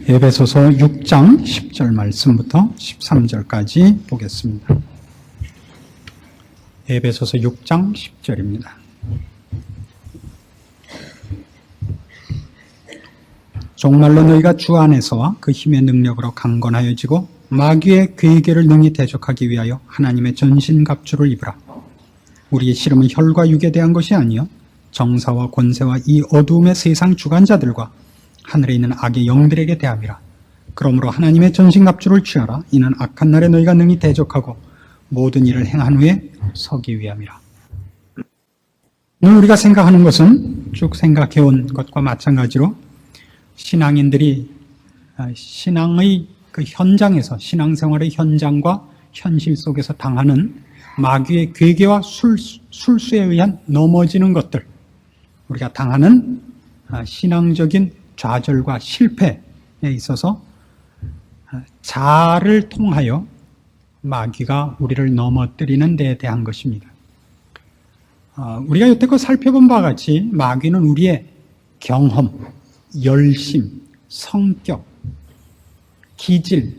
에베소서 6장 10절 말씀부터 13절까지 보겠습니다. 에베소서 6장 10절입니다. 정말로 너희가 주 안에서와 그 힘의 능력으로 강건하여지고 마귀의 괴계를 능히 대적하기 위하여 하나님의 전신갑주를 입으라. 우리의 씨름은 혈과 육에 대한 것이 아니요 정사와 권세와 이 어두움의 세상 주관자들과 하늘에 있는 악의 영들에게 대함이라. 그러므로 하나님의 전신갑주를 취하라. 이는 악한 날에 너희가 능히 대적하고 모든 일을 행한 후에 서기 위함이라. 오늘 우리가 생각하는 것은 쭉 생각해온 것과 마찬가지로 신앙인들이 신앙의 그 현장에서, 신앙생활의 현장과 현실 속에서 당하는 마귀의 괴계와 술수에 의한 넘어지는 것들, 우리가 당하는 신앙적인 좌절과 실패에 있어서 자아를 통하여 마귀가 우리를 넘어뜨리는 데에 대한 것입니다. 우리가 여태껏 살펴본 바와 같이 마귀는 우리의 경험, 열심, 성격, 기질,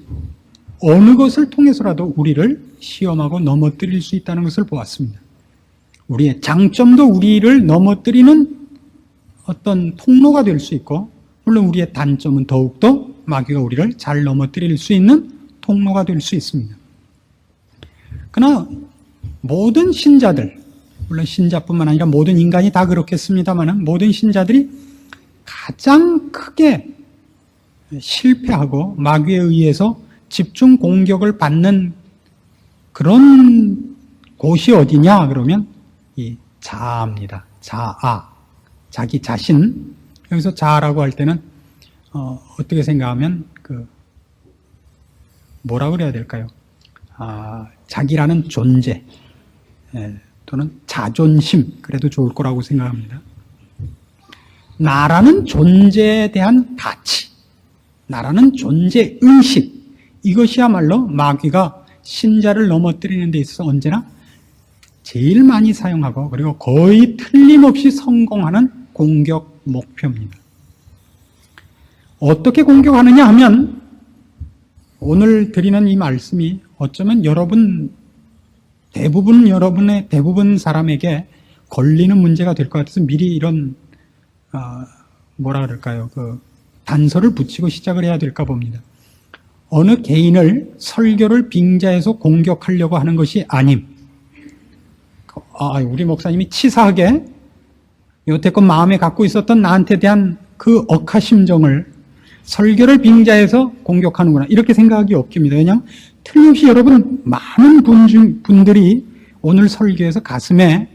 어느 것을 통해서라도 우리를 시험하고 넘어뜨릴 수 있다는 것을 보았습니다. 우리의 장점도 우리를 넘어뜨리는 어떤 통로가 될 수 있고, 물론 우리의 단점은 더욱더 마귀가 우리를 잘 넘어뜨릴 수 있는 통로가 될 수 있습니다. 그러나 모든 신자들, 물론 신자뿐만 아니라 모든 인간이 다 그렇겠습니다만 모든 신자들이 가장 크게 실패하고 마귀에 의해서 집중 공격을 받는 그런 곳이 어디냐 그러면 이 자아입니다. 자아, 자기 자신. 여기서 자아라고 할 때는 어떻게 생각하면 뭐라 그래야 될까요? 자기라는 존재 또는 자존심, 그래도 좋을 거라고 생각합니다. 나라는 존재에 대한 가치, 나라는 존재 의식, 이것이야말로 마귀가 신자를 넘어뜨리는 데 있어서 언제나 제일 많이 사용하고 그리고 거의 틀림없이 성공하는 공격 목표입니다. 어떻게 공격하느냐 하면 오늘 드리는 이 말씀이 어쩌면 대부분 사람에게 걸리는 문제가 될 것 같아서 미리 이런 뭐라 그럴까요? 단서를 붙이고 시작을 해야 될까 봅니다. 어느 개인을 설교를 빙자해서 공격하려고 하는 것이 아님. 우리 목사님이 치사하게 여태껏 마음에 갖고 있었던 나한테 대한 그 억하심정을 설교를 빙자해서 공격하는구나, 이렇게 생각하기 없습니다. 왜냐하면 틀림없이 여러분 많은 분들이 오늘 설교에서 가슴에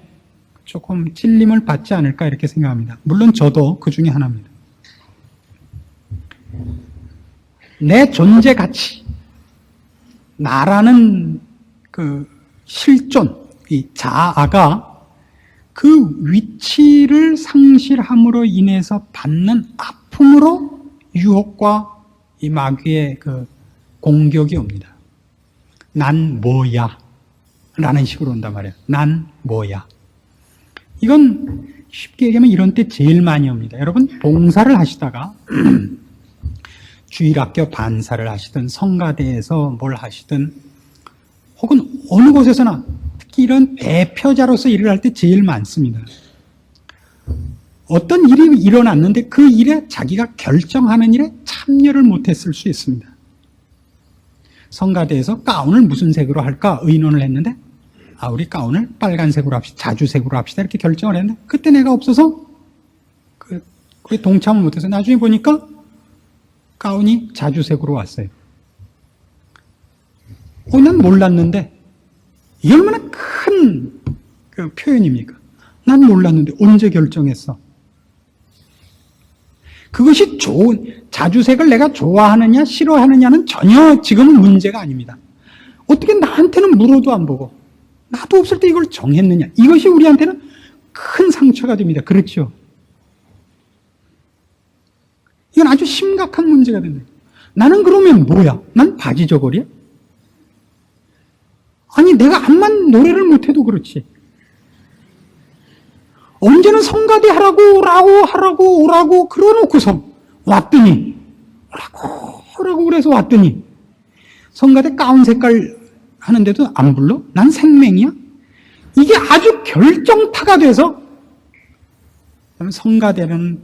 조금 찔림을 받지 않을까 이렇게 생각합니다. 물론 저도 그 중에 하나입니다. 내 존재 가치, 나라는 실존, 이 자아가 그 위치를 상실함으로 인해서 받는 아픔으로 유혹과 이 마귀의 공격이 옵니다. 난 뭐야? 라는 식으로 온단 말이에요. 난 뭐야? 이건 쉽게 얘기하면 이런 때 제일 많이 옵니다. 여러분 봉사를 하시다가 주일학교 반사를 하시든 성가대에서 뭘 하시든 혹은 어느 곳에서나 특히 이런 대표자로서 일을 할 때 제일 많습니다. 어떤 일이 일어났는데 그 일에 자기가 결정하는 일에 참여를 못했을 수 있습니다. 성가대에서 가운을 무슨 색으로 할까 의논을 했는데 우리 가운을 빨간색으로 합시다, 자주색으로 합시다 이렇게 결정을 했는데 그때 내가 없어서 그게 동참을 못해서 나중에 보니까 가운이 자주색으로 왔어요. 난 몰랐는데 이게 얼마나 큰 표현입니까? 난 몰랐는데 언제 결정했어? 그것이 자주색을 내가 좋아하느냐 싫어하느냐는 전혀 지금은 문제가 아닙니다. 어떻게 나한테는 물어도 안 보고 나도 없을 때 이걸 정했느냐, 이것이 우리한테는 큰 상처가 됩니다. 그렇죠? 이건 아주 심각한 문제가 됩니다. 나는 그러면 뭐야? 난 바지 저고리야? 아니 내가 암만 노래를 못해도 그렇지, 언제는 성가대 하라고 오라고 그러놓고서 왔더니 오라고 나오라고 그래서 왔더니 성가대 가운 색깔 하는데도 안 불러? 난 생맹이야? 이게 아주 결정타가 돼서 성가대는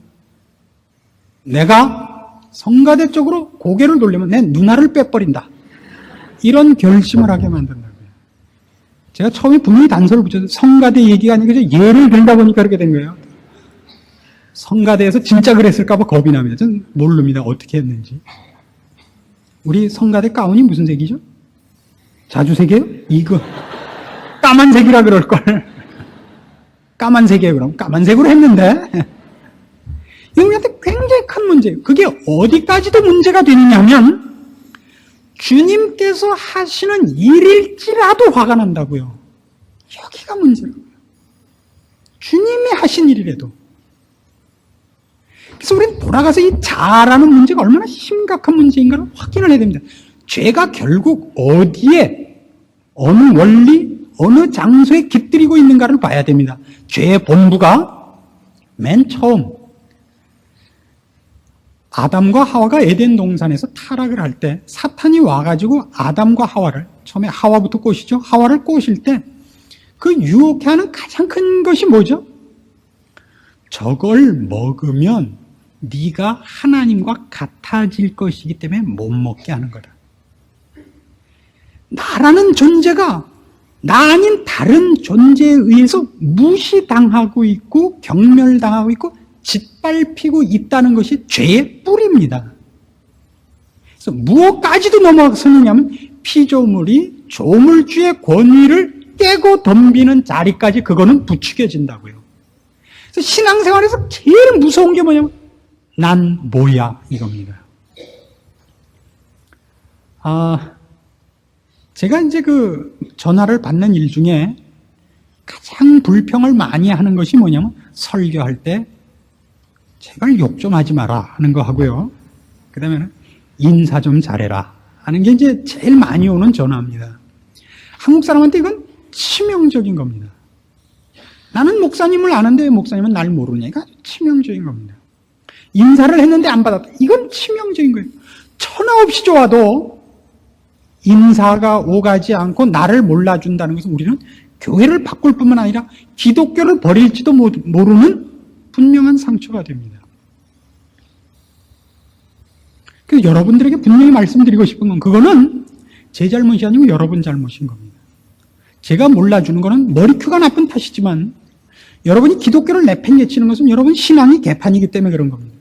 내가 성가대 쪽으로 고개를 돌리면 내 누나를 빼버린다. 이런 결심을 하게 만든다고요. 제가 처음에 분명히 단서를 붙여서 성가대 얘기가 아니고 예를 들다 보니까 그렇게 된 거예요. 성가대에서 진짜 그랬을까봐 겁이 납니다. 저는 모릅니다. 어떻게 했는지. 우리 성가대 가운이 무슨 색이죠? 자주색이에요? 이거 까만색이라 그럴걸. 까만색이에요. 그럼 까만색으로 했는데 이거 우리한테 굉장히 큰 문제예요. 그게 어디까지도 문제가 되느냐 하면 주님께서 하시는 일일지라도 화가 난다고요. 여기가 문제라고요. 주님이 하신 일이라도. 그래서 우리는 돌아가서 이 자아라는 문제가 얼마나 심각한 문제인가를 확인을 해야 됩니다. 죄가 결국 어디에, 어느 원리, 어느 장소에 깃들이고 있는가를 봐야 됩니다. 죄의 본부가 맨 처음 아담과 하와가 에덴 동산에서 타락을 할 때 사탄이 와가지고 아담과 하와를, 처음에 하와부터 꼬시죠. 하와를 꼬실 때 그 유혹해 하는 가장 큰 것이 뭐죠? 저걸 먹으면 네가 하나님과 같아질 것이기 때문에 못 먹게 하는 거다. 나라는 존재가 나 아닌 다른 존재에 의해서 무시당하고 있고 경멸당하고 있고 짓밟히고 있다는 것이 죄의 뿌리입니다. 그래서 무엇까지도 넘어서느냐면 피조물이 조물주의 권위를 깨고 덤비는 자리까지 그거는 부추겨진다고요. 그래서 신앙생활에서 제일 무서운 게 뭐냐면 난 뭐야 이겁니다. 제가 이제 그 전화를 받는 일 중에 가장 불평을 많이 하는 것이 뭐냐면 설교할 때 제발 욕 좀 하지 마라 하는 거 하고요. 그 다음에는 인사 좀 잘해라 하는 게 이제 제일 많이 오는 전화입니다. 한국 사람한테 이건 치명적인 겁니다. 나는 목사님을 아는데 왜 목사님은 날 모르냐. 이거 치명적인 겁니다. 인사를 했는데 안 받았다. 이건 치명적인 거예요. 천하 없이 좋아도 인사가 오가지 않고 나를 몰라준다는 것은 우리는 교회를 바꿀 뿐만 아니라 기독교를 버릴지도 모르는 분명한 상처가 됩니다. 그래서 여러분들에게 분명히 말씀드리고 싶은 건 그거는 제 잘못이 아니고 여러분 잘못인 겁니다. 제가 몰라주는 거는 머리큐가 나쁜 탓이지만 여러분이 기독교를 내팽개치는 것은 여러분 신앙이 개판이기 때문에 그런 겁니다.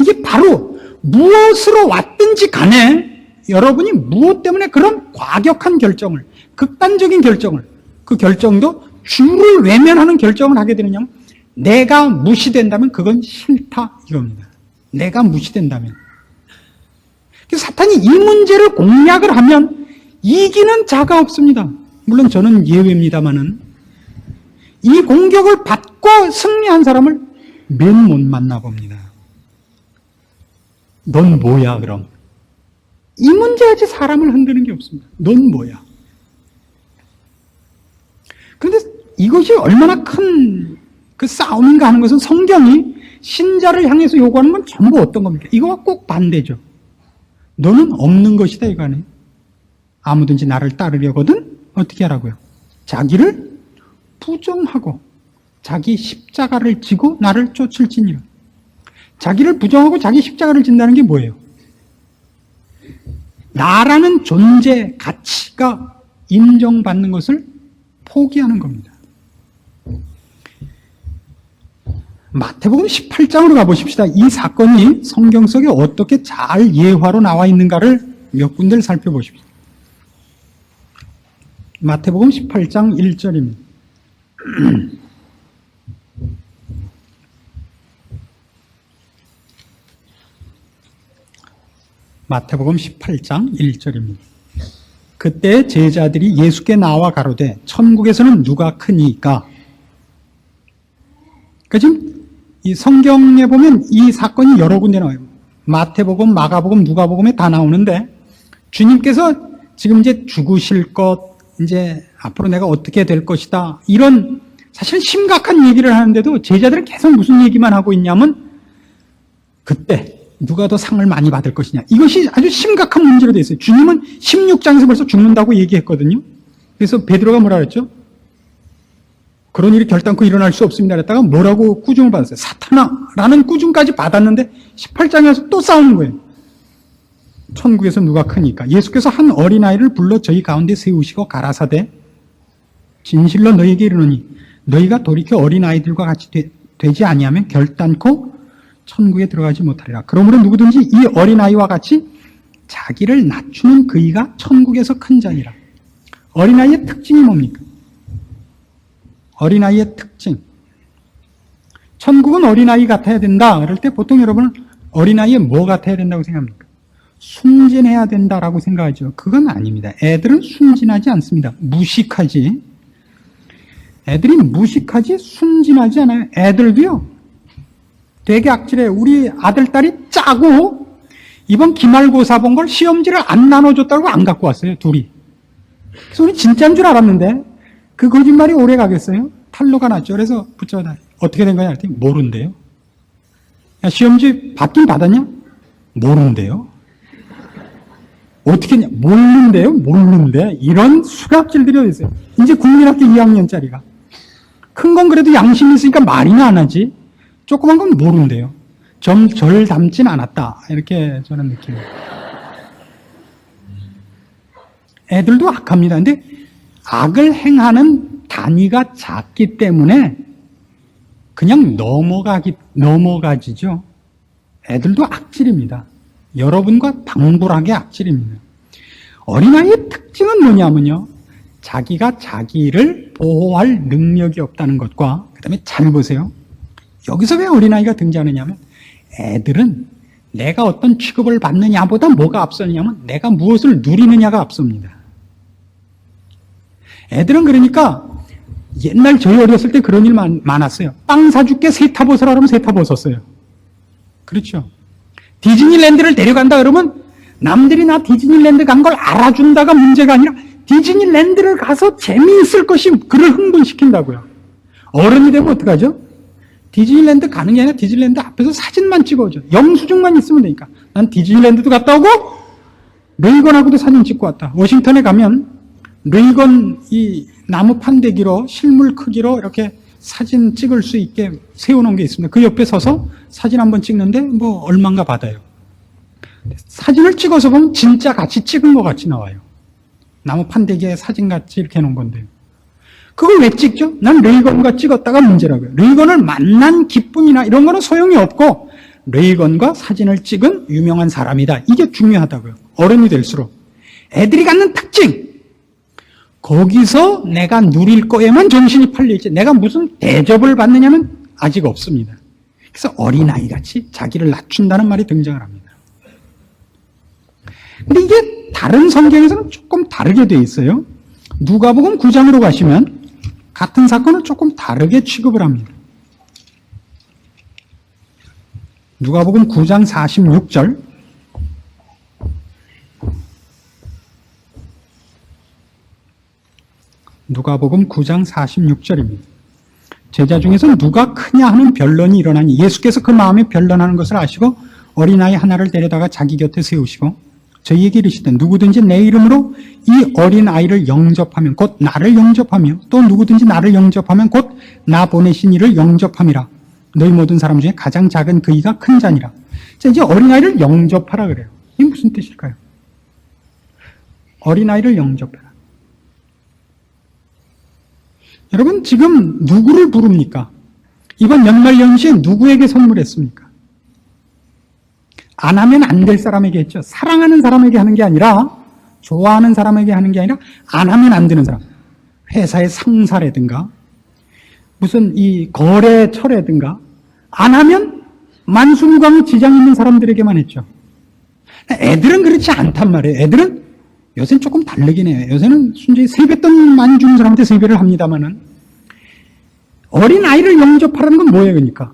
이게 바로 무엇으로 왔든지 간에 여러분이 무엇 때문에 그런 과격한 결정을, 극단적인 결정을, 그 결정도 주를 외면하는 결정을 하게 되느냐면 내가 무시된다면 그건 싫다 이겁니다. 내가 무시된다면. 그래서 사탄이 이 문제를 공략을 하면 이기는 자가 없습니다. 물론 저는 예외입니다만은 이 공격을 받고 승리한 사람을 맨 못 만나봅니다. 넌 뭐야 그럼? 이 문제까지 사람을 흔드는 게 없습니다. 넌 뭐야? 그런데 이것이 얼마나 큰 그 싸움인가 하는 것은 성경이 신자를 향해서 요구하는 건 전부 어떤 겁니까? 이거와 꼭 반대죠. 너는 없는 것이다 이거 아니에요? 아무든지 나를 따르려거든 어떻게 하라고요? 자기를 부정하고 자기 십자가를 지고 나를 쫓을지니라. 자기를 부정하고 자기 십자가를 진다는 게 뭐예요? 나라는 존재 가치가 인정받는 것을 포기하는 겁니다. 마태복음 18장으로 가보십시다. 이 사건이 성경 속에 어떻게 잘 예화로 나와 있는가를 몇 군데를 살펴보십시오. 마태복음 18장 1절입니다. 마태복음 18장 1절입니다. 그때 제자들이 예수께 나와 가로되 천국에서는 누가 크니까? 그러니까 지금 이 성경에 보면 이 사건이 여러 군데 나와요. 마태복음, 마가복음, 누가복음에 다 나오는데 주님께서 지금 이제 죽으실 것, 이제 앞으로 내가 어떻게 될 것이다 이런 사실 심각한 얘기를 하는데도 제자들은 계속 무슨 얘기만 하고 있냐면 그때 누가 더 상을 많이 받을 것이냐. 이것이 아주 심각한 문제로 되어 있어요. 주님은 16장에서 벌써 죽는다고 얘기했거든요. 그래서 베드로가 뭐라 그랬죠? 그런 일이 결단코 일어날 수 없습니다. 그랬다가 뭐라고 꾸중을 받았어요? 사탄아라는 꾸중까지 받았는데 18장에서 또 싸우는 거예요. 천국에서 누가 크니까. 예수께서 한 어린아이를 불러 저희 가운데 세우시고 가라사대 진실로 너희에게 이르노니 너희가 돌이켜 어린아이들과 같이 되지 아니하면 결단코 천국에 들어가지 못하리라. 그러므로 누구든지 이 어린아이와 같이 자기를 낮추는 그이가 천국에서 큰 자니라. 어린아이의 특징이 뭡니까? 어린아이의 특징. 천국은 어린아이 같아야 된다. 그럴 때 보통 여러분은 어린아이에 뭐 같아야 된다고 생각합니까? 순진해야 된다라고 생각하죠. 그건 아닙니다. 애들은 순진하지 않습니다. 무식하지. 애들이 무식하지 순진하지 않아요. 애들도요. 되게 악질해요. 우리 아들, 딸이 짜고 이번 기말고사 본 걸 시험지를 안 나눠줬다고 안 갖고 왔어요. 둘이. 그래서 우리 진짜인 줄 알았는데 그 거짓말이 오래 가겠어요? 탈로가 났죠. 그래서 붙여다. 어떻게 된 거냐 했더니 모른대요. 야, 시험지 받긴 받았냐? 모른대요. 어떻게 했냐? 모른대요? 모르는데. 이런 수갑질들이 어디 있어요? 이제 국민학교 2학년짜리가. 큰 건 그래도 양심이 있으니까 말이나 안 하지. 조그만 건 모른대요. 절 닮진 않았다. 이렇게 저는 느낍니다. 애들도 악합니다. 근데 악을 행하는 단위가 작기 때문에 그냥 넘어가지죠. 애들도 악질입니다. 여러분과 방불하게 악질입니다. 어린아이의 특징은 뭐냐면요. 자기가 자기를 보호할 능력이 없다는 것과 그 다음에 잘 보세요. 여기서 왜 어린아이가 등장하느냐면 애들은 내가 어떤 취급을 받느냐보다 뭐가 앞서느냐면 내가 무엇을 누리느냐가 앞섭니다. 애들은 그러니까 옛날 저희 어렸을 때 그런 일 많았어요. 빵 사줄게 세타 벗으라 그러면 세타 벗었어요. 그렇죠. 디즈니랜드를 데려간다 그러면 남들이 나 디즈니랜드 간 걸 알아준다가 문제가 아니라 디즈니랜드를 가서 재미있을 것이 그를 흥분시킨다고요. 어른이 되면 어떡하죠? 디즈니랜드 가는 게 아니라 디즈니랜드 앞에서 사진만 찍어줘. 영수증만 있으면 되니까. 난 디즈니랜드도 갔다 오고 레이건하고도 사진 찍고 왔다. 워싱턴에 가면 레이건 이 나무 판대기로 실물 크기로 이렇게 사진 찍을 수 있게 세워놓은 게 있습니다. 그 옆에 서서 사진 한번 찍는데 뭐 얼마인가 받아요. 사진을 찍어서 보면 진짜 같이 찍은 것 같이 나와요. 나무 판대기에 사진 같이 이렇게 해놓은 건데요. 그걸 왜 찍죠? 난 레이건과 찍었다가 문제라고요. 레이건을 만난 기쁨이나 이런 거는 소용이 없고 레이건과 사진을 찍은 유명한 사람이다. 이게 중요하다고요. 어른이 될수록. 애들이 갖는 특징. 거기서 내가 누릴 거에만 정신이 팔려있지 내가 무슨 대접을 받느냐는 아직 없습니다. 그래서 어린아이같이 자기를 낮춘다는 말이 등장을 합니다. 근데 이게 다른 성경에서는 조금 다르게 되어 있어요. 누가복음 9장으로 가시면 같은 사건을 조금 다르게 취급을 합니다. 누가복음 9장 46절. 누가복음 9장 46절입니다. 제자 중에서 누가 크냐 하는 변론이 일어나니 예수께서 그 마음에 변론하는 것을 아시고 어린아이 하나를 데려다가 자기 곁에 세우시고 저희에게 이르시되 누구든지 내 이름으로 이 어린아이를 영접하면 곧 나를 영접하며 또 누구든지 나를 영접하면 곧 나 보내신 이를 영접함이라. 너희 모든 사람 중에 가장 작은 그이가 큰 자니라. 자, 이제 어린아이를 영접하라 그래요. 이게 무슨 뜻일까요? 어린아이를 영접하라. 여러분 지금 누구를 부릅니까? 이번 연말연시에 누구에게 선물했습니까? 안 하면 안 될 사람에게 했죠. 사랑하는 사람에게 하는 게 아니라 좋아하는 사람에게 하는 게 아니라 안 하면 안 되는 사람. 회사의 상사라든가 무슨 이 거래처라든가 안 하면 만순광 지장 있는 사람들에게만 했죠. 애들은 그렇지 않단 말이에요. 애들은 요새는 조금 다르긴 해요. 요새는 순전히 세뱃돈 많이 주는 사람한테 세배를 합니다만은 어린아이를 영접하라는 건 뭐예요? 그러니까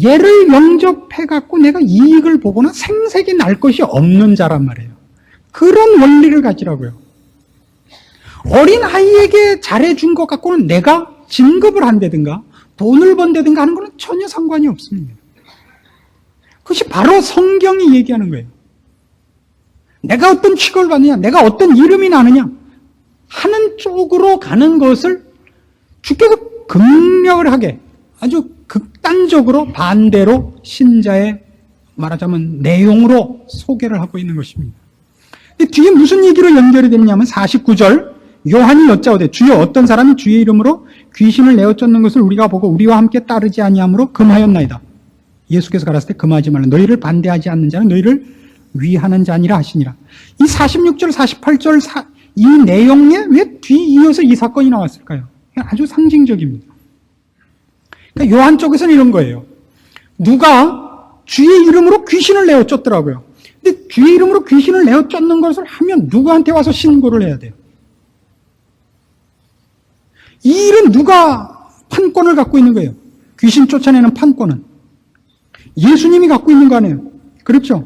얘를 영접해갖고 내가 이익을 보거나 생색이 날 것이 없는 자란 말이에요. 그런 원리를 가지라고요. 어린아이에게 잘해준 것 갖고는 내가 진급을 한다든가 돈을 번다든가 하는 거는 전혀 상관이 없습니다. 그것이 바로 성경이 얘기하는 거예요. 내가 어떤 취급을 받느냐, 내가 어떤 이름이 나느냐 하는 쪽으로 가는 것을 주께서 극력을 하게 아주 극단적으로 반대로 신자의 말하자면 내용으로 소개를 하고 있는 것입니다. 근데 뒤에 무슨 얘기로 연결이 되느냐면 49절 요한이 여짜오되 주여 어떤 사람이 주의 이름으로 귀신을 내어 쫓는 것을 우리가 보고 우리와 함께 따르지 아니함으로 금하였나이다. 예수께서 가라사대 금하지 말라. 너희를 반대하지 않는 자는 너희를 위하는 자니라 하시니라. 이 46절 48절 이 내용에 왜 뒤이어서 이 사건이 나왔을까요? 아주 상징적입니다. 그러니까 요한 쪽에서는 이런 거예요. 누가 주의 이름으로 귀신을 내어 쫓더라고요. 근데 주의 이름으로 귀신을 내어 쫓는 것을 하면 누구한테 와서 신고를 해야 돼요? 이 일은 누가 판권을 갖고 있는 거예요? 귀신 쫓아내는 판권은 예수님이 갖고 있는 거 아니에요? 그렇죠?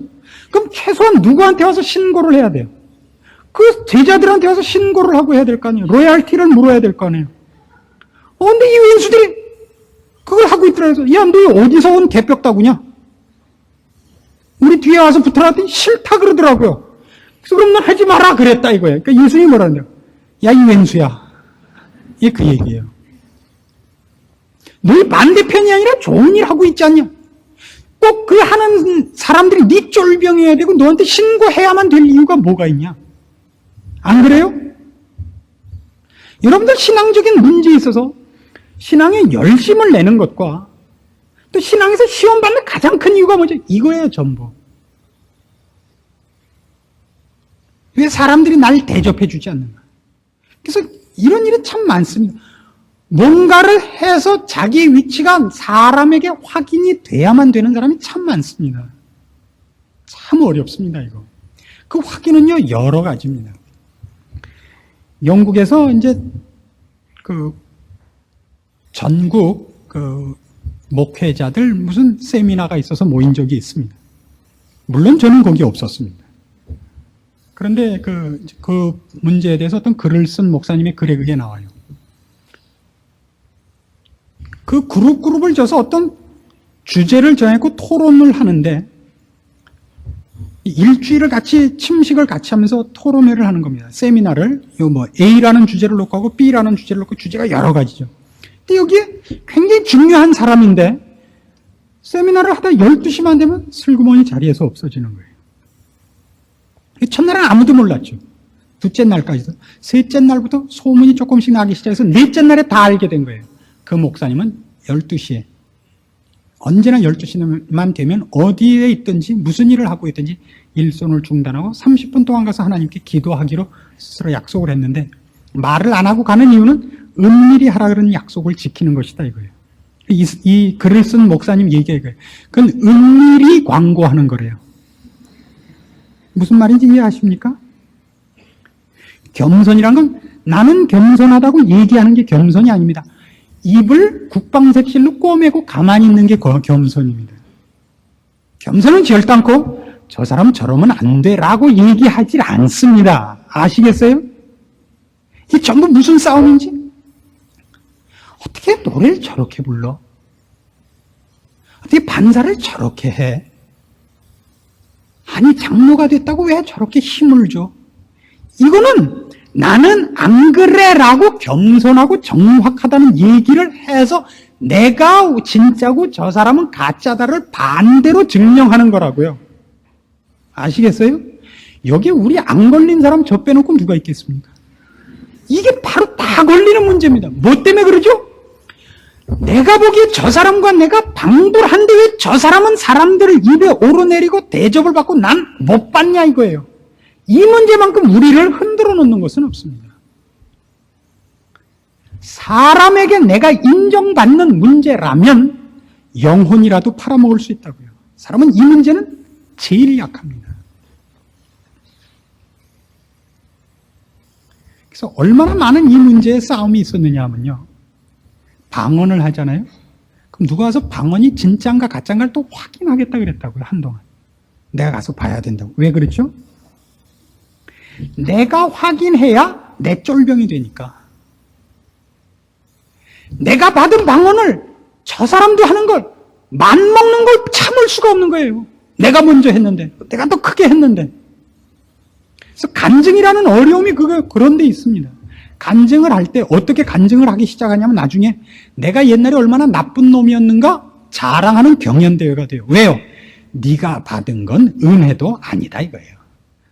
그럼 최소한 누구한테 와서 신고를 해야 돼요? 그 제자들한테 와서 신고를 하고 해야 될 거 아니에요? 로얄티를 물어야 될 거 아니에요? 근데 이 왼수들이 그걸 하고 있더라 해서 야, 너 어디서 온 개벽다구냐? 우리 뒤에 와서 붙어놨더니 싫다 그러더라고요. 그래서 그럼 넌 하지 마라 그랬다 이거예요. 그러니까 예수님이 뭐라는데요? 야, 이 왼수야. 이게 그 얘기예요. 너희 반대편이 아니라 좋은 일 하고 있지 않냐? 꼭 그 하는 사람들이 네 쫄병이어야 되고 너한테 신고해야만 될 이유가 뭐가 있냐? 안 그래요? 여러분들 신앙적인 문제에 있어서 신앙에 열심을 내는 것과 또 신앙에서 시험 받는 가장 큰 이유가 뭐죠? 이거예요, 전부. 왜 사람들이 날 대접해 주지 않는가? 그래서 이런 일이 참 많습니다. 뭔가를 해서 자기 위치가 사람에게 확인이 돼야만 되는 사람이 참 많습니다. 참 어렵습니다, 이거. 그 확인은요, 여러 가지입니다. 영국에서 이제 전국 목회자들 무슨 세미나가 있어서 모인 적이 있습니다. 물론 저는 거기 없었습니다. 그런데 그 문제에 대해서 어떤 글을 쓴 목사님의 글에 그게 나와요. 그 그룹을 져서 어떤 주제를 정했고 토론을 하는데 일주일을 같이 침식을 같이 하면서 토론회를 하는 겁니다. 세미나를 A라는 주제를 놓고 하고 B라는 주제를 놓고 주제가 여러 가지죠. 근데 여기에 굉장히 중요한 사람인데 세미나를 하다 12시만 되면 슬그머니 자리에서 없어지는 거예요. 첫날은 아무도 몰랐죠. 둘째 날까지도. 셋째 날부터 소문이 조금씩 나기 시작해서 넷째 날에 다 알게 된 거예요. 그 목사님은 12시에 언제나 12시만 되면 어디에 있든지 무슨 일을 하고 있든지 일손을 중단하고 30분 동안 가서 하나님께 기도하기로 스스로 약속을 했는데 말을 안 하고 가는 이유는 은밀히 하라 그런 약속을 지키는 것이다 이거예요. 이 글을 쓴 목사님 얘기가 이거예요. 그건 은밀히 광고하는 거래요. 무슨 말인지 이해하십니까? 겸손이란 건 나는 겸손하다고 얘기하는 게 겸손이 아닙니다. 입을 국방색실로 꼬매고 가만히 있는 게 겸손입니다. 겸손은 결단코 저 사람 저러면 안 돼라고 얘기하지 않습니다. 아시겠어요? 이게 전부 무슨 싸움인지? 어떻게 노래를 저렇게 불러? 어떻게 반사를 저렇게 해? 아니 장로가 됐다고 왜 저렇게 힘을 줘? 이거는 나는 안 그래라고 겸손하고 정확하다는 얘기를 해서 내가 진짜고 저 사람은 가짜다를 반대로 증명하는 거라고요. 아시겠어요? 여기 우리 안 걸린 사람 저 빼놓고 누가 있겠습니까? 이게 바로 다 걸리는 문제입니다. 뭐 때문에 그러죠? 내가 보기에 저 사람과 내가 방불한데 왜 저 사람은 사람들을 입에 오르내리고 대접을 받고 난 못 받냐 이거예요. 이 문제만큼 우리를 흔들어 놓는 것은 없습니다. 사람에게 내가 인정받는 문제라면 영혼이라도 팔아먹을 수 있다고요. 사람은 이 문제는 제일 약합니다. 그래서 얼마나 많은 이 문제에 싸움이 있었느냐 하면요. 방언을 하잖아요. 그럼 누가 와서 방언이 진짜인가 가짜인가를 또 확인하겠다 그랬다고요. 한동안. 내가 가서 봐야 된다고. 왜 그랬죠? 내가 확인해야 내 쫄병이 되니까. 내가 받은 방언을 저 사람도 하는 걸 맘먹는 걸 참을 수가 없는 거예요. 내가 먼저 했는데, 내가 더 크게 했는데. 그래서 간증이라는 어려움이 그런 데 있습니다. 간증을 할 때 어떻게 간증을 하기 시작하냐면 나중에 내가 옛날에 얼마나 나쁜 놈이었는가 자랑하는 경연대회가 돼요. 왜요? 네가 받은 건 은혜도 아니다 이거예요.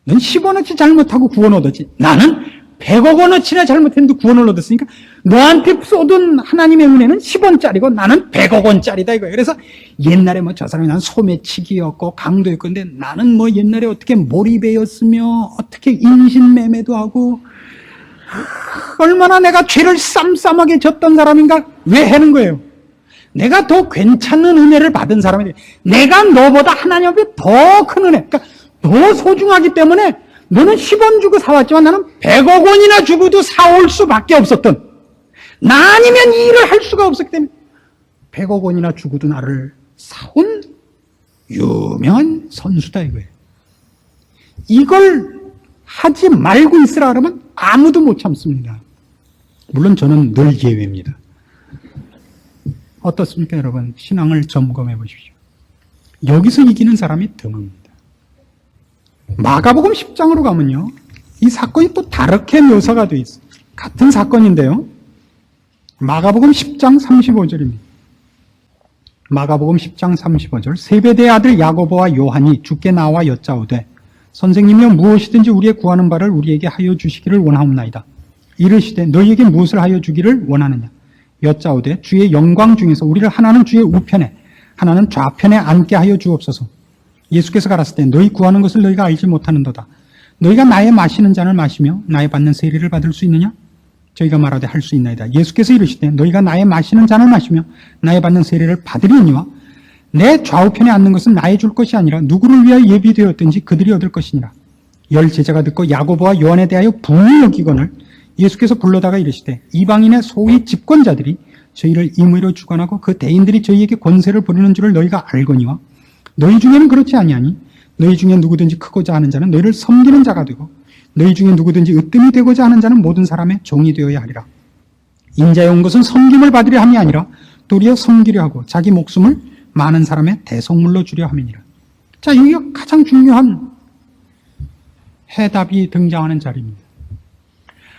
넌 10원어치 잘못하고 구원 얻었지. 나는 100억 원어치나 잘못했는데 구원을 얻었으니까 너한테 쏟은 하나님의 은혜는 10원짜리고 나는 100억 원짜리다 이거예요. 그래서 옛날에 뭐 저 사람이 난 소매치기였고 강도였고 근데 나는 뭐 옛날에 어떻게 몰입배였으며 어떻게 인신매매도 하고 얼마나 내가 죄를 쌈쌈하게 졌던 사람인가 왜 하는 거예요? 내가 더 괜찮은 은혜를 받은 사람이 내가 너보다 하나님 앞에 더 큰 은혜 그러니까 더 소중하기 때문에 너는 10원 주고 사왔지만 나는 100억 원이나 주고도 사올 수밖에 없었던 나 아니면 이 일을 할 수가 없었기 때문에 100억 원이나 주고도 나를 사온 유명한 선수다 이거예요. 이걸 하지 말고 있으라 그러면 아무도 못 참습니다. 물론 저는 늘 예외입니다. 어떻습니까 여러분? 신앙을 점검해 보십시오. 여기서 이기는 사람이 드뭅니다. 마가복음 10장으로 가면요. 이 사건이 또 다르게 묘사가 되어 있어요. 같은 사건인데요. 마가복음 10장 35절입니다. 마가복음 10장 35절 세베대의 아들 야고보와 요한이 주께 나와 여짜오되 선생님이여 무엇이든지 우리의 구하는 바를 우리에게 하여 주시기를 원하옵나이다. 이르시되 너희에게 무엇을 하여 주기를 원하느냐. 여짜오되 주의 영광 중에서 우리를 하나는 주의 우편에 하나는 좌편에 앉게 하여 주옵소서. 예수께서 가라사대 때 너희 구하는 것을 너희가 알지 못하는도다. 너희가 나의 마시는 잔을 마시며 나의 받는 세례를 받을 수 있느냐? 저희가 말하되 할 수 있나이다. 예수께서 이르시되 너희가 나의 마시는 잔을 마시며 나의 받는 세례를 받으리니와 내 좌우편에 앉는 것은 나의 줄 것이 아니라 누구를 위하여 예비되었든지 그들이 얻을 것이니라. 열 제자가 듣고 야고보와 요한에 대하여 분이 여기거늘 예수께서 불러다가 이르시되 이방인의 소위 집권자들이 저희를 임의로 주관하고 그 대인들이 저희에게 권세를 부리는 줄을 너희가 알거니와 너희 중에는 그렇지 아니하니 너희 중에 누구든지 크고자 하는 자는 너희를 섬기는 자가 되고 너희 중에 누구든지 으뜸이 되고자 하는 자는 모든 사람의 종이 되어야 하리라. 인자에 온 것은 섬김을 받으려 함이 아니라 도리어 섬기려 하고 자기 목숨을 많은 사람의 대속물로 주려 함이니라. 자, 여기가 가장 중요한 해답이 등장하는 자리입니다.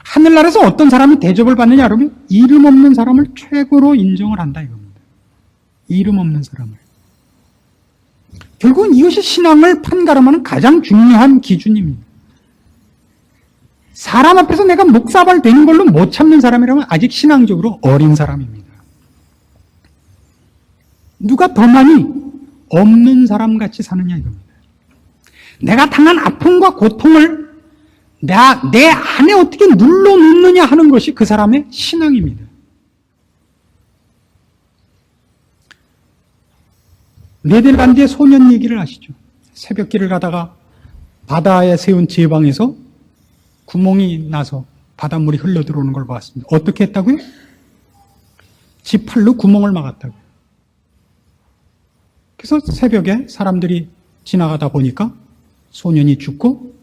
하늘나라에서 어떤 사람이 대접을 받느냐 여러분? 이름 없는 사람을 최고로 인정을 한다 이겁니다. 이름 없는 사람을. 결국은 이것이 신앙을 판가름하는 가장 중요한 기준입니다. 사람 앞에서 내가 목사발 되는 걸로 못 참는 사람이라면 아직 신앙적으로 어린 사람입니다. 누가 더 많이 없는 사람같이 사느냐 이겁니다. 내가 당한 아픔과 고통을 내 안에 어떻게 눌러놓느냐 하는 것이 그 사람의 신앙입니다. 네덜란드의 소년 얘기를 아시죠? 새벽길을 가다가 바다에 세운 제방에서 구멍이 나서 바닷물이 흘러 들어오는 걸 봤습니다. 어떻게 했다고요? 지팔로 구멍을 막았다고요. 그래서 새벽에 사람들이 지나가다 보니까 소년이 죽고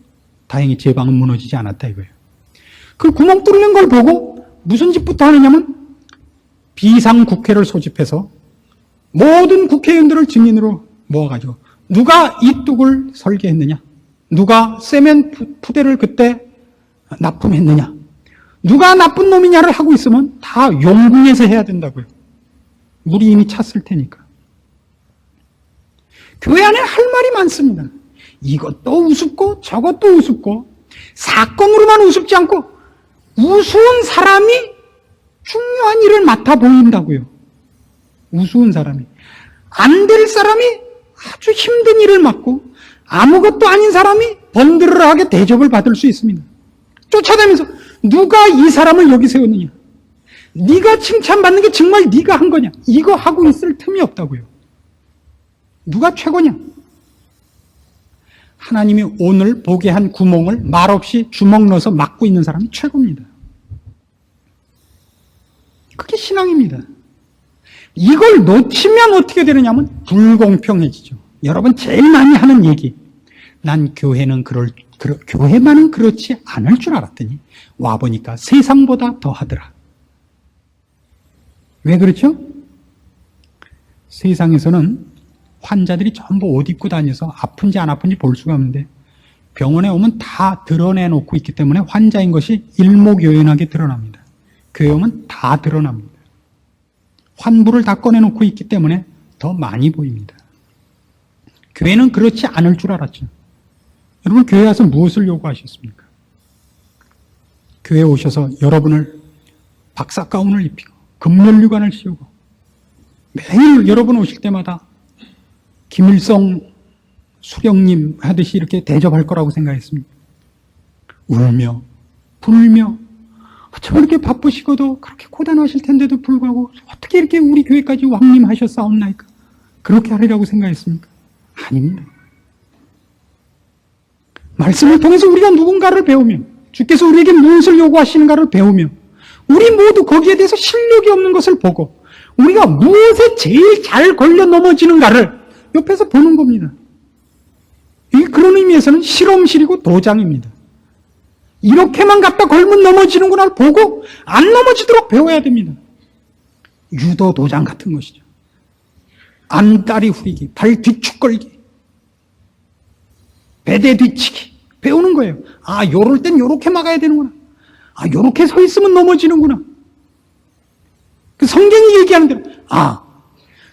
다행히 제방은 무너지지 않았다 이거예요. 그 구멍 뚫는 걸 보고 무슨 짓부터 하느냐면 비상국회를 소집해서 모든 국회의원들을 증인으로 모아가지고 누가 이 뚝을 설계했느냐, 누가 세멘 푸대를 그때 납품했느냐, 누가 나쁜 놈이냐를 하고 있으면 다 용궁에서 해야 된다고요. 물이 이미 찼을 테니까. 교회 안에 할 말이 많습니다. 이것도 우습고 저것도 우습고 사건으로만 우습지 않고 우스운 사람이 중요한 일을 맡아 보인다고요. 우스운 사람이. 안 될 사람이 아주 힘든 일을 맡고 아무것도 아닌 사람이 번드르르하게 대접을 받을 수 있습니다. 쫓아다니면서 누가 이 사람을 여기 세웠느냐, 네가 칭찬받는 게 정말 네가 한 거냐, 이거 하고 있을 틈이 없다고요. 누가 최고냐? 하나님이 오늘 보게 한 구멍을 말없이 주먹 넣어서 막고 있는 사람이 최고입니다. 그게 신앙입니다. 이걸 놓치면 어떻게 되느냐면 불공평해지죠. 여러분 제일 많이 하는 얘기, 난 교회만은 그렇지 않을 줄 알았더니 와보니까 세상보다 더 하더라. 왜 그렇죠? 세상에서는 환자들이 전부 옷 입고 다녀서 아픈지 안 아픈지 볼 수가 없는데 병원에 오면 다 드러내놓고 있기 때문에 환자인 것이 일목요연하게 드러납니다. 교회 오면 다 드러납니다. 환부를 다 꺼내놓고 있기 때문에 더 많이 보입니다. 교회는 그렇지 않을 줄 알았죠. 여러분, 교회 와서 무엇을 요구하셨습니까? 교회에 오셔서 여러분을 박사 가운을 입히고 금면류관을 씌우고 매일 여러분 오실 때마다 김일성 수령님 하듯이 이렇게 대접할 거라고 생각했습니다. 울며 불며 저렇게 바쁘시고도 그렇게 고단하실 텐데도 불구하고 어떻게 이렇게 우리 교회까지 왕림하셨사옵나이까? 그렇게 하리라고 생각했습니까? 아닙니다. 말씀을 통해서 우리가 누군가를 배우며 주께서 우리에게 무엇을 요구하시는가를 배우며 우리 모두 거기에 대해서 실력이 없는 것을 보고 우리가 무엇에 제일 잘 걸려 넘어지는가를 옆에서 보는 겁니다. 이게 그런 의미에서는 실험실이고 도장입니다. 이렇게만 갖다 걸면 넘어지는구나 보고 안 넘어지도록 배워야 됩니다. 유도 도장 같은 것이죠. 안다리 후리기, 발 뒤축 걸기, 배대 뒤치기 배우는 거예요. 아, 요럴 땐 요렇게 막아야 되는구나. 아, 요렇게 서 있으면 넘어지는구나. 그 성경이 얘기하는 대로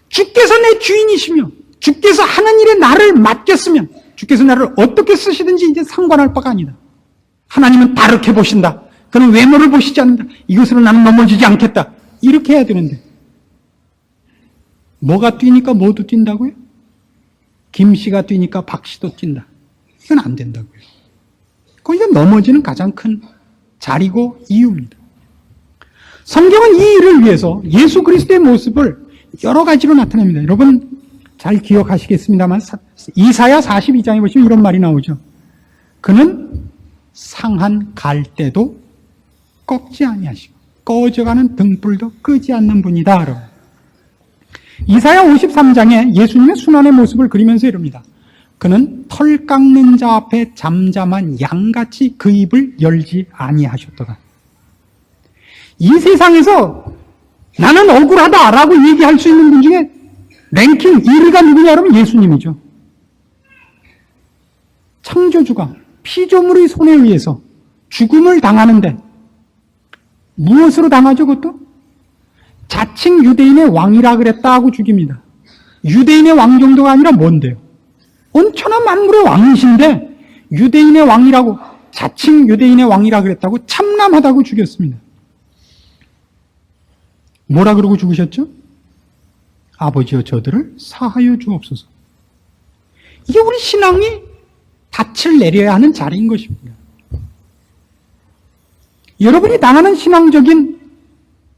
주께서 내 주인이시며 주께서 하는 일에 나를 맡겼으면 주께서 나를 어떻게 쓰시든지 이제 상관할 바가 아니다. 하나님은 다르게 보신다. 그는 외모를 보시지 않는다. 이것으로 나는 넘어지지 않겠다. 이렇게 해야 되는데 뭐가 뛰니까 모두 뛴다고요? 김씨가 뛰니까 박씨도 뛴다. 이건 안 된다고요. 거기가 넘어지는 가장 큰 자리고 이유입니다. 성경은 이 일을 위해서 예수 그리스도의 모습을 여러 가지로 나타냅니다. 여러분 잘 기억하시겠습니다만 이사야 42장에 보시면 이런 말이 나오죠. 그는 상한 갈대도 꺾지 아니하시고 꺼져가는 등불도 끄지 않는 분이다. 여러분. 이사야 53장에 예수님의 순환의 모습을 그리면서 이럽니다. 그는 털 깎는 자 앞에 잠잠한 양같이 그 입을 열지 아니하셨도다. 이 세상에서 나는 억울하다라고 얘기할 수 있는 분 중에 랭킹 1위가 누구냐 그러면 예수님이죠. 창조주가 피조물의 손에 의해서 죽음을 당하는데 무엇으로 당하죠 그것도? 자칭 유대인의 왕이라 그랬다 하고 죽입니다. 유대인의 왕 정도가 아니라 뭔데요? 온 천하 만물의 왕이신데 유대인의 왕이라고 자칭 유대인의 왕이라 그랬다고 참남하다고 죽였습니다. 뭐라 그러고 죽으셨죠? 아버지여 저들을 사하여 주옵소서. 이게 우리 신앙이 닻을 내려야 하는 자리인 것입니다. 여러분이 당하는 신앙적인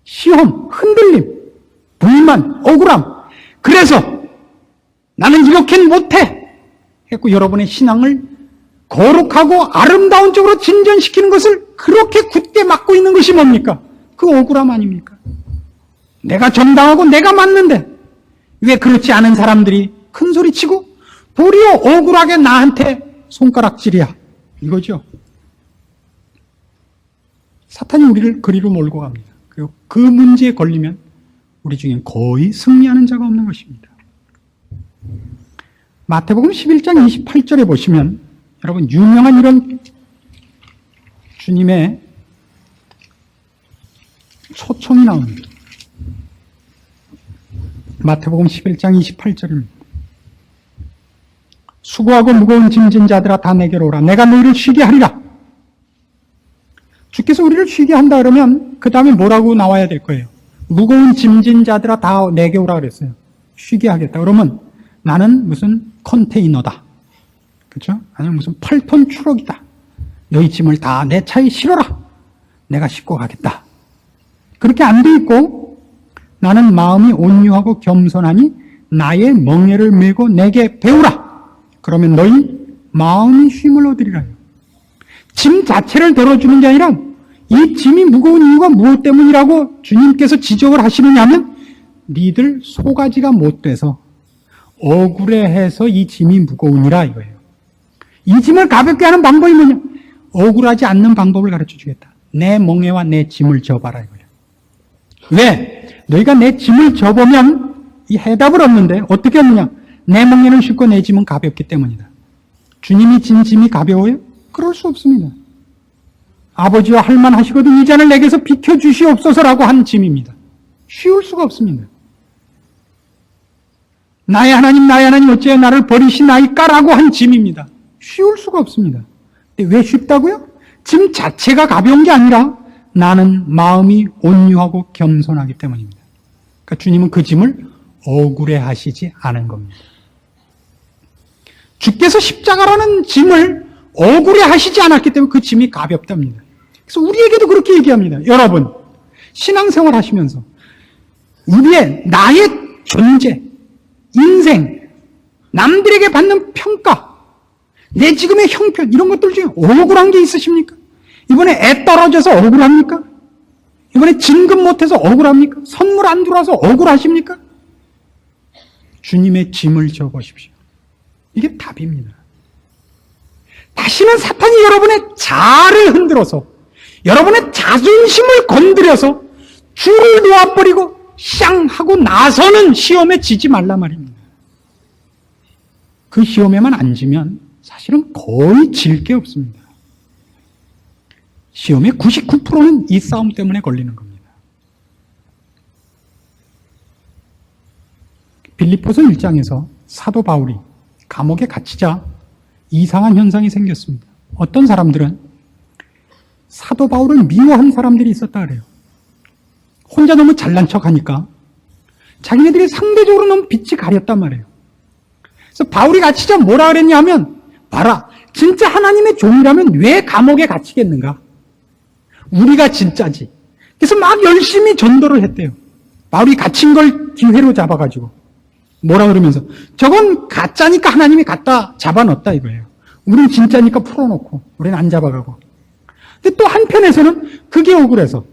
시험, 흔들림, 불만, 억울함, 그래서 나는 이렇게는 못해 했고 여러분의 신앙을 거룩하고 아름다운 쪽으로 진전시키는 것을 그렇게 굳게 막고 있는 것이 뭡니까? 그 억울함 아닙니까? 내가 정당하고 내가 맞는데 왜 그렇지 않은 사람들이 큰 소리치고 도리어 억울하게 나한테 손가락질이야 이거죠. 사탄이 우리를 그리로 몰고 갑니다. 그리고 그 문제에 걸리면 우리 중엔 거의 승리하는 자가 없는 것입니다. 마태복음 11장 28절에 보시면 여러분 유명한 이런 주님의 초청이 나옵니다. 마태복음 11장 28절입니다. 수고하고 무거운 짐진 자들아 다 내게로 오라. 내가 너희를 쉬게 하리라. 주께서 우리를 쉬게 한다 그러면 그 다음에 뭐라고 나와야 될 거예요? 무거운 짐진 자들아 다 내게 오라 그랬어요. 쉬게 하겠다. 그러면 나는 무슨 컨테이너다. 그렇죠? 아니면 무슨 8톤 트럭이다. 너희 짐을 다 내 차에 실어라. 내가 싣고 가겠다. 그렇게 안 돼 있고 나는 마음이 온유하고 겸손하니 나의 멍에를 메고 내게 배우라. 그러면 너희 마음이 쉼을 얻으리라요. 짐 자체를 덜어주는 게 아니라 이 짐이 무거운 이유가 무엇 때문이라고 주님께서 지적을 하시느냐 하면 니들 소가지가 못 돼서 억울해해서 이 짐이 무거우니라 이거예요. 이 짐을 가볍게 하는 방법이 뭐냐? 억울하지 않는 방법을 가르쳐 주겠다. 내 멍에와 내 짐을 져봐라 이거예요. 왜? 너희가 내 짐을 져보면 이 해답을 얻는데 어떻게 얻느냐? 내 멍에는 쉽고 내 짐은 가볍기 때문이다. 주님이 진 짐이 가벼워요? 그럴 수 없습니다. 아버지와 할만하시거든 이 잔을 내게서 비켜주시옵소서라고 한 짐입니다. 쉬울 수가 없습니다. 나의 하나님 어찌하여 나를 버리시나이까라고 한 짐입니다. 쉬울 수가 없습니다. 근데 왜 쉽다고요? 짐 자체가 가벼운 게 아니라 나는 마음이 온유하고 겸손하기 때문입니다. 그러니까 주님은 그 짐을 억울해 하시지 않은 겁니다. 주께서 십자가라는 짐을 억울해 하시지 않았기 때문에 그 짐이 가볍답니다. 그래서 우리에게도 그렇게 얘기합니다. 여러분, 신앙생활 하시면서 나의 존재, 인생, 남들에게 받는 평가, 내 지금의 형편, 이런 것들 중에 억울한 게 있으십니까? 이번에 애 떨어져서 억울합니까? 이번에 진급 못해서 억울합니까? 선물 안 들어와서 억울하십니까? 주님의 짐을 져보십시오. 이게 답입니다. 다시는 사탄이 여러분의 자아를 흔들어서 여러분의 자존심을 건드려서 줄을 놓아버리고 샹 하고 나서는 시험에 지지 말라 말입니다. 그 시험에만 안 지면 사실은 거의 질 게 없습니다. 시험의 99%는 이 싸움 때문에 걸리는 겁니다. 빌립보서 1장에서 사도 바울이 감옥에 갇히자 이상한 현상이 생겼습니다. 어떤 사람들은 사도 바울을 미워한 사람들이 있었다 그래요. 혼자 너무 잘난 척하니까 자기네들이 상대적으로 너무 빛이 가렸단 말이에요. 그래서 바울이 갇히자 뭐라 그랬냐 하면, 봐라, 진짜 하나님의 종이라면 왜 감옥에 갇히겠는가? 우리가 진짜지. 그래서 막 열심히 전도를 했대요. 바울이 갇힌 걸 기회로 잡아가지고 뭐라 그러면서, 저건 가짜니까 하나님이 갖다 잡아넣었다 이거예요. 우린 진짜니까 풀어놓고 우리는 안 잡아가고. 근데 또 한편에서는 그게 억울해서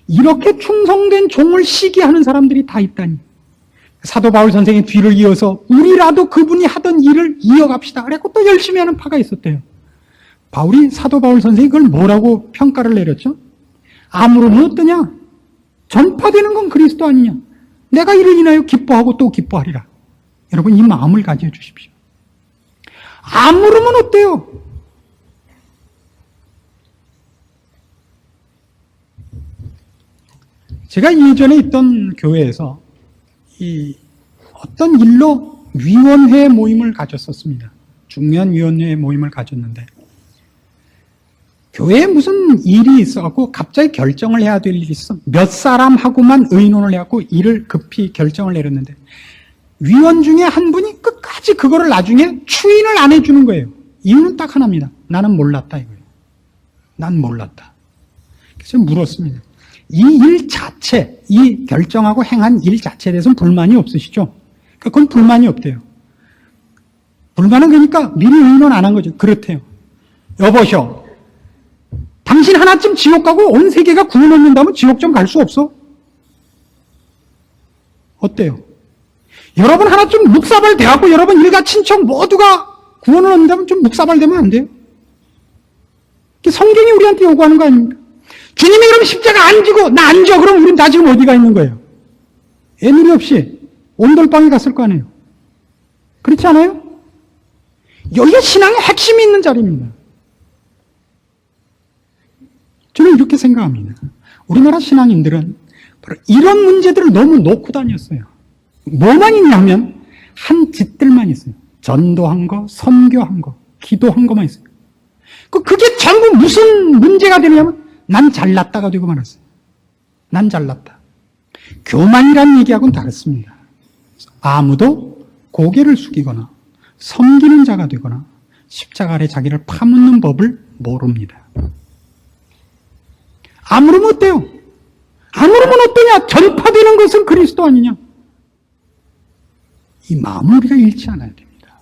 이렇게 충성된 종을 시기하는 사람들이 다 있다니. 사도 바울 선생의 뒤를 이어서 우리라도 그분이 하던 일을 이어갑시다 그랬고 또 열심히 하는 파가 있었대요. 사도 바울 선생이 그걸 뭐라고 평가를 내렸죠? 아무로는 어떠냐? 전파되는 건 그리스도 아니냐? 내가 이를 인하여 기뻐하고 또 기뻐하리라. 여러분, 이 마음을 가져주십시오. 아무로면 어때요? 제가 예전에 있던 교회에서 어떤 일로 위원회 모임을 가졌었습니다. 중요한 위원회 모임을 가졌는데 교회에 무슨 일이 있어갖고 갑자기 결정을 해야 될 일이 있어. 몇 사람하고만 의논을 해갖고 일을 급히 결정을 내렸는데 위원 중에 한 분이 끝까지 그거를 나중에 추인을 안 해주는 거예요. 이유는 딱 하나입니다. 나는 몰랐다 이거예요. 난 몰랐다. 그래서 물었습니다. 이 일 자체, 이 결정하고 행한 일 자체에 대해서는 불만이 없으시죠? 그건 불만이 없대요. 불만은 그러니까 미리 의논 안 한 거죠. 그렇대요. 여보셔, 당신 하나쯤 지옥 가고 온 세계가 구원 얻는다면 지옥 좀 갈 수 없어? 어때요? 여러분 하나쯤 묵사발 돼갖고 여러분 일가 친척 모두가 구원을 얻는다면 좀 묵사발 되면 안 돼요? 성경이 우리한테 요구하는 거 아닙니까? 주님이 그럼 십자가 안 지고 나 안 져. 그럼 우린 다 지금 어디가 있는 거예요? 애누리 없이 온돌방에 갔을 거 아니에요? 그렇지 않아요? 여기가 신앙의 핵심이 있는 자리입니다. 저는 이렇게 생각합니다. 우리나라 신앙인들은 바로 이런 문제들을 너무 놓고 다녔어요. 뭐만 있냐면 한 짓들만 있어요. 전도한 거, 선교한 거, 기도한 거만 있어요. 그게 전부 무슨 문제가 되냐면 난 잘났다가 되고 말았어요. 난 잘났다. 교만이라는 얘기하고는 다릅니다. 아무도 고개를 숙이거나 섬기는 자가 되거나 십자가 아래 자기를 파묻는 법을 모릅니다. 아무르면 어때요? 아무르면 어떠냐? 전파되는 것은 그리스도 아니냐? 이 마음을 우리가 잃지 않아야 됩니다.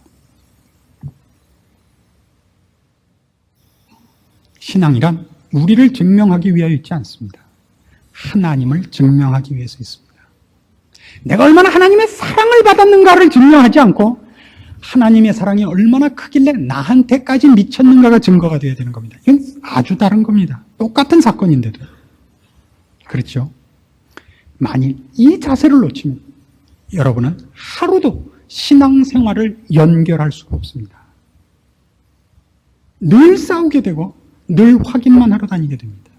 신앙이란 우리를 증명하기 위하여 있지 않습니다. 하나님을 증명하기 위해서 있습니다. 내가 얼마나 하나님의 사랑을 받았는가를 증명하지 않고 하나님의 사랑이 얼마나 크길래 나한테까지 미쳤는가가 증거가 되어야 되는 겁니다. 이건 아주 다른 겁니다. 똑같은 사건인데도. 그렇죠? 만일 이 자세를 놓치면 여러분은 하루도 신앙생활을 연결할 수가 없습니다. 늘 싸우게 되고 늘 확인만 하러 다니게 됩니다.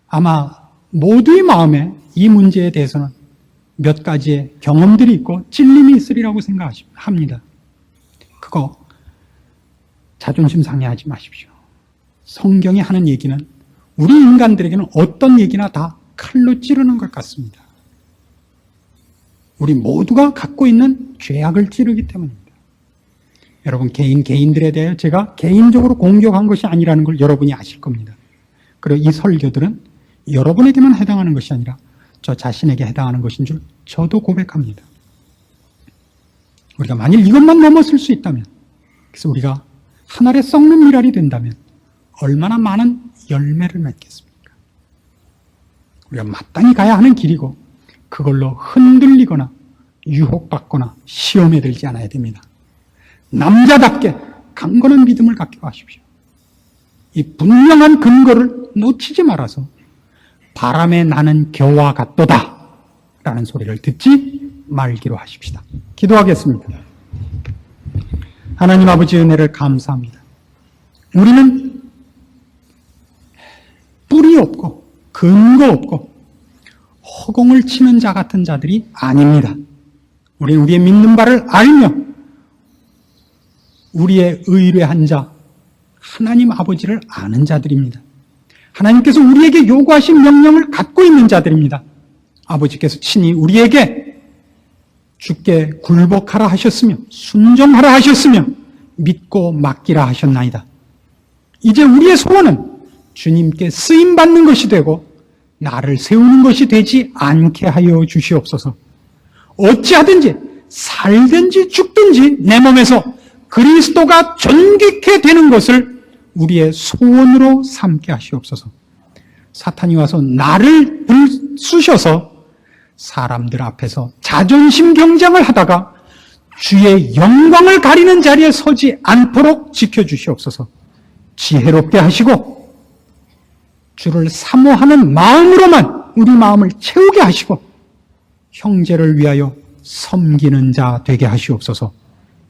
아마 모두의 마음에 이 문제에 대해서는 몇 가지의 경험들이 있고 찔림이 있으리라고 생각합니다. 그거 자존심 상해하지 마십시오. 성경이 하는 얘기는 우리 인간들에게는 어떤 얘기나 다 칼로 찌르는 것 같습니다. 우리 모두가 갖고 있는 죄악을 찌르기 때문입니다. 여러분, 개인들에 대해 제가 개인적으로 공격한 것이 아니라는 걸 여러분이 아실 겁니다. 그리고 이 설교들은 여러분에게만 해당하는 것이 아니라 저 자신에게 해당하는 것인 줄 저도 고백합니다. 우리가 만일 이것만 넘어설 수 있다면, 그래서 우리가 한 알에 썩는 밀알이 된다면 얼마나 많은 열매를 맺겠습니까? 우리가 마땅히 가야 하는 길이고 그걸로 흔들리거나 유혹받거나 시험에 들지 않아야 됩니다. 남자답게 강건한 믿음을 갖기로 하십시오. 이 분명한 근거를 놓치지 말아서 바람에 나는 겨와 같도다 라는 소리를 듣지 말기로 하십시다. 기도하겠습니다. 하나님 아버지, 은혜를 감사합니다. 우리는 뿌리 없고 근거 없고 허공을 치는 자 같은 자들이 아닙니다. 우리는 우리의 믿는 바를 알며 우리의 의뢰한 자 하나님 아버지를 아는 자들입니다. 하나님께서 우리에게 요구하신 명령을 갖고 있는 자들입니다. 아버지께서 친히 우리에게 주께 굴복하라 하셨으며 순종하라 하셨으며 믿고 맡기라 하셨나이다. 이제 우리의 소원은 주님께 쓰임받는 것이 되고 나를 세우는 것이 되지 않게 하여 주시옵소서. 어찌하든지 살든지 죽든지 내 몸에서 그리스도가 존귀케 되는 것을 우리의 소원으로 삼게 하시옵소서. 사탄이 와서 나를 들쑤셔서 사람들 앞에서 자존심 경쟁을 하다가 주의 영광을 가리는 자리에 서지 않도록 지켜주시옵소서. 지혜롭게 하시고 주를 사모하는 마음으로만 우리 마음을 채우게 하시고 형제를 위하여 섬기는 자 되게 하시옵소서.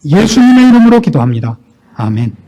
예수님의 이름으로 기도합니다. 아멘.